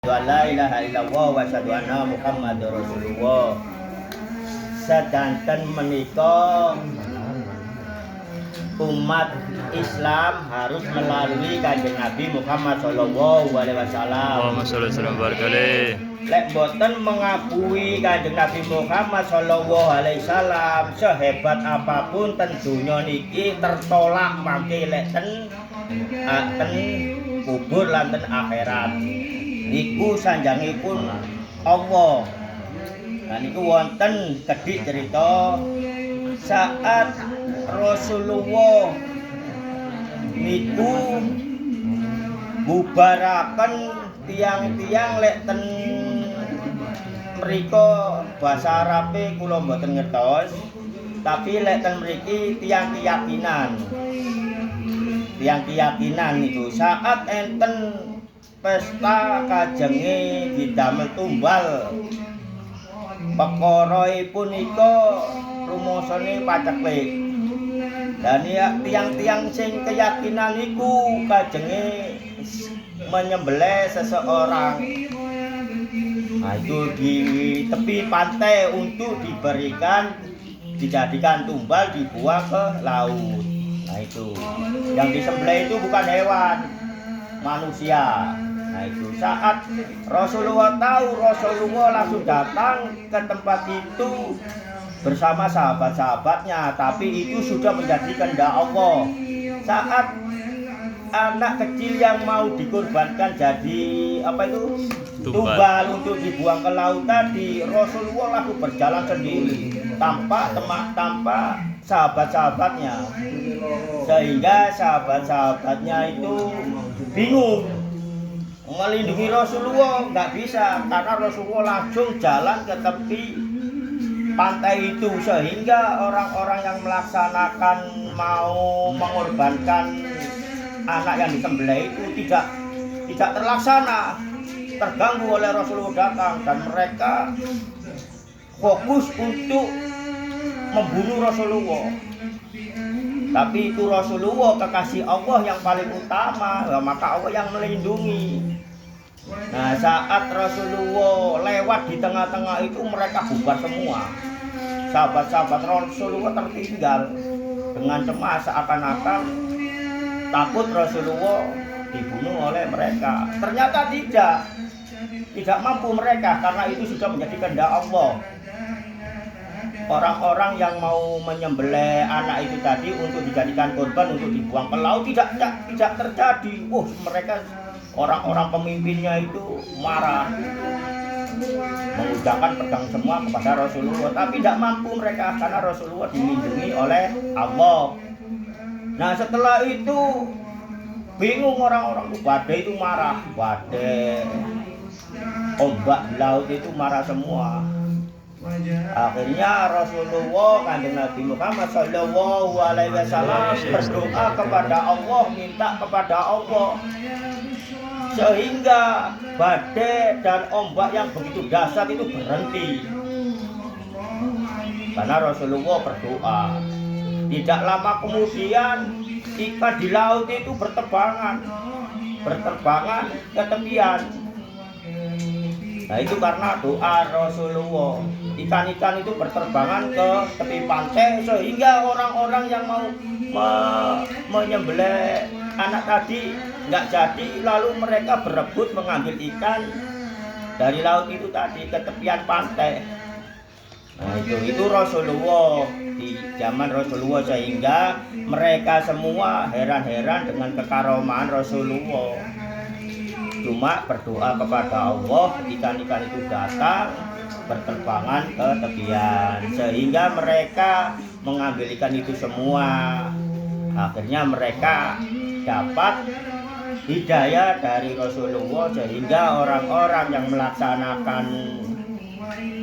La ilaha illallah wa asyhadu anna Muhammadar Rasulullah. Sedanten menika umat Islam harus melalui Kanjeng Nabi Muhammad sallallahu alaihi wasallam. Allahumma sholli wa sallim barik alaih. Lek boten mengakui Kanjeng Nabi Muhammad sallallahu alaihi wasallam, sehebat apapun ten donya niki tertolak mangke lek ten kubur lan ten akhirat. Niku sanjangipun Allah. Nah niku wonten kedik cerita saat Rasulullah niku bubaraken tiang-tiang lek ten mriko basa Arabe kula mboten ngertos, tapi lek ten mriki tiang keyakinan. Tiang keyakinan itu saat enten pesta kajenge didamel tumbal. Pekara punika rumasane paceklik. Dan ya tiang-tiang sing keyakinan iku kajenge menyembelih seseorang. Nah, itu di tepi pantai untuk dijadikan tumbal dibuang ke laut. Nah itu yang disembelih itu bukan hewan, manusia. Nah itu saat Rasulullah tahu, Rasulullah langsung datang ke tempat itu bersama sahabat-sahabatnya, tapi itu sudah menjadi kehendak Allah. Saat anak kecil yang mau dikorbankan jadi tumbal untuk dibuang ke laut tadi, Rasulullah langsung berjalan sendiri tanpa sahabat-sahabatnya, sehingga sahabat-sahabatnya itu bingung melindungi Rasulullah, nggak bisa karena Rasulullah langsung jalan ke tepi pantai itu, sehingga orang-orang yang melaksanakan mau mengorbankan anak yang disembelih itu tidak terlaksana, terganggu oleh Rasulullah datang, dan mereka fokus untuk membunuh Rasulullah. Tapi itu Rasulullah kekasih Allah yang paling utama, maka Allah yang melindungi. Nah saat Rasulullah lewat di tengah-tengah itu mereka bubar semua. Sahabat-sahabat Rasulullah tertinggal dengan cemas, seakan-akan takut Rasulullah dibunuh oleh mereka. Ternyata tidak mampu mereka, karena itu sudah menjadi kehendak Allah. Orang-orang yang mau menyembelih anak itu tadi untuk dijadikan korban untuk dibuang ke laut tidak terjadi. Mereka orang-orang pemimpinnya itu marah, mengucapkan pedang semua kepada Rasulullah, tapi tidak mampu mereka karena Rasulullah dilindungi oleh Allah. Nah setelah itu bingung orang-orang, badai itu marah, badai, ombak di laut itu marah semua. Akhirnya Rasulullah Kanjeng Nabi Muhammad sallallahu alaihi wasallam berdoa kepada Allah, minta kepada Allah sehingga badai dan ombak yang begitu dahsyat itu berhenti. Karena Rasulullah berdoa. Tidak lama kemudian ikan di laut itu berterbangan ke tepian. Nah itu karena doa Rasulullah. Ikan-ikan itu berterbangan ke tepi pantai, sehingga orang-orang yang mau menyembelih anak tadi nggak jadi, lalu mereka berebut mengambil ikan dari laut itu tadi ke tepian pantai. Nah itu Rasulullah di zaman Rasulullah, sehingga mereka semua heran-heran dengan kekaromaan Rasulullah. Cuma berdoa kepada Allah, ikan-ikan itu datang berterbangan ke tepian, sehingga mereka mengambil ikan itu semua. Akhirnya mereka dapat hidayah dari Rasulullah, sehingga orang-orang yang melaksanakan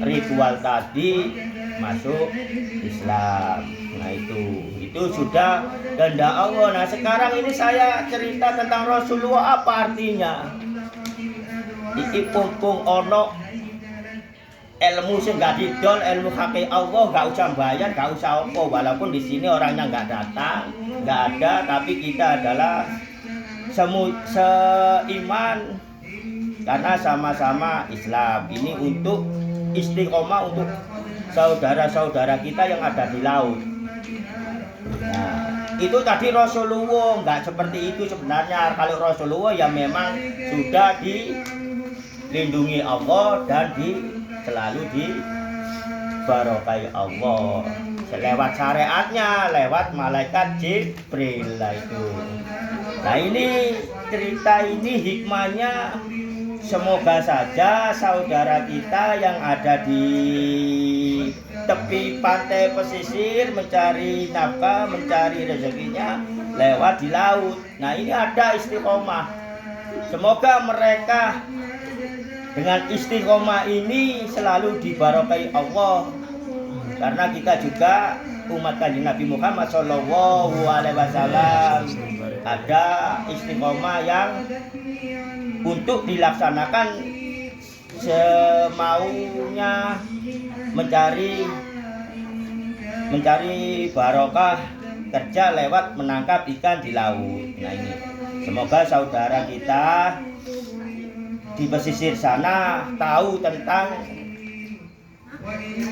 ritual tadi masuk Islam. Nah itu sudah kehendak Allah. Nah sekarang ini saya cerita tentang Rasulullah, apa artinya? Iki pungkung ono ilmu sing gak didol, ilmu hakik Allah, gak usah bayar, gak usah apa. Walaupun di sini orangnya gak datang, gak ada, tapi kita adalah seiman karena sama-sama Islam. Ini untuk istiqomah untuk saudara-saudara kita yang ada di laut. Nah, itu tadi Rasulullah, nggak seperti itu sebenarnya. Kalau Rasulullah ya memang sudah dilindungi Allah dan selalu dibarokai Allah. Lewat syariatnya, lewat malaikat Jibril lah itu. Nah ini cerita ini hikmahnya, semoga saja saudara kita yang ada di tepi pantai pesisir mencari nafkah, mencari rezekinya lewat di laut. Nah ini ada istiqomah. Semoga mereka dengan istiqomah ini selalu dibarokai Allah. Karena kita juga umat Kanjeng Nabi Muhammad Shallallahu Alaihi Wasallam ada istiqomah yang untuk dilaksanakan semaunya, mencari barokah kerja lewat menangkap ikan di laut. Nah ini semoga saudara kita di pesisir sana tahu tentang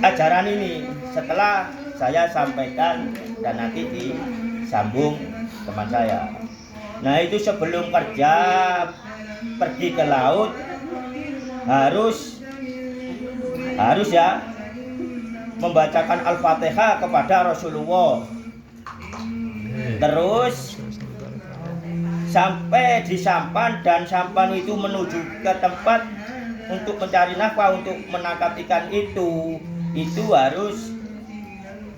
ajaran ini setelah saya sampaikan dan nanti disambung teman saya. Nah itu sebelum kerja pergi ke laut harus ya membacakan Al-Fatihah kepada Rasulullah. Terus sampai di sampan, dan sampan itu menuju ke tempat untuk mencari nafkah untuk menangkap ikan itu harus